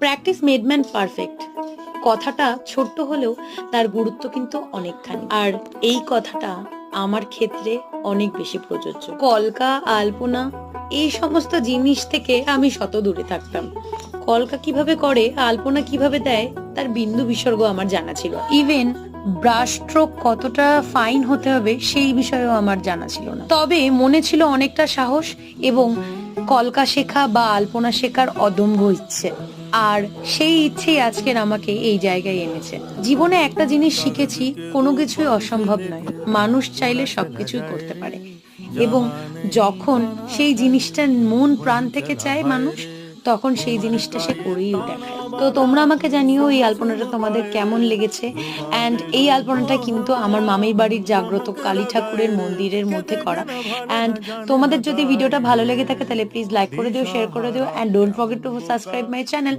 Practice made man perfect কথাটা ছোট্ট হলেও তার গুরুত্ব কিন্তু অনেকখানি, আর এই কথাটা আমার ক্ষেত্রে অনেক বেশি প্রযোজ্য। কলকা, আলপনা এই সমস্ত জিনিস থেকে আমি শত দূরে থাকতাম। কলকা কিভাবে করে, আলপনা কিভাবে দেয়, তার বিন্দু বিসর্গ আমার জানা ছিল। ইভেন ব্রাশ স্ট্রোক কতটা ফাইন হতে হবে সেই বিষয়েও আমার জানা ছিল না। তবে মনে ছিল অনেকটা সাহস এবং কলকা শেখা বা আলপনা শেখার অদম্য ইচ্ছে। আর সেই ইচ্ছেই আজকের আমাকে এই জায়গায় এনেছে। জীবনে একটা জিনিস শিখেছি, কোনো কিছুই অসম্ভব নয়। মানুষ চাইলে সবকিছুই করতে পারে, এবং যখন সেই জিনিসটা মন প্রাণ থেকে চায় মানুষ, তখন সেই জিনিসটা সে করেই দেখায়। তো তোমরা আমাকে জানিও এই আলপনাটা তোমাদের কেমন লেগেছে। অ্যান্ড এই আলপনাটা কিন্তু আমার মামির বাড়ির জাগ্রত কালী ঠাকুরের মন্দিরের মধ্যে করা। অ্যান্ড তোমাদের যদি ভিডিওটা ভালো লেগে থাকে তাহলে প্লিজ লাইক করে দিও, শেয়ার করে দিও, and don't forget to subscribe my channel.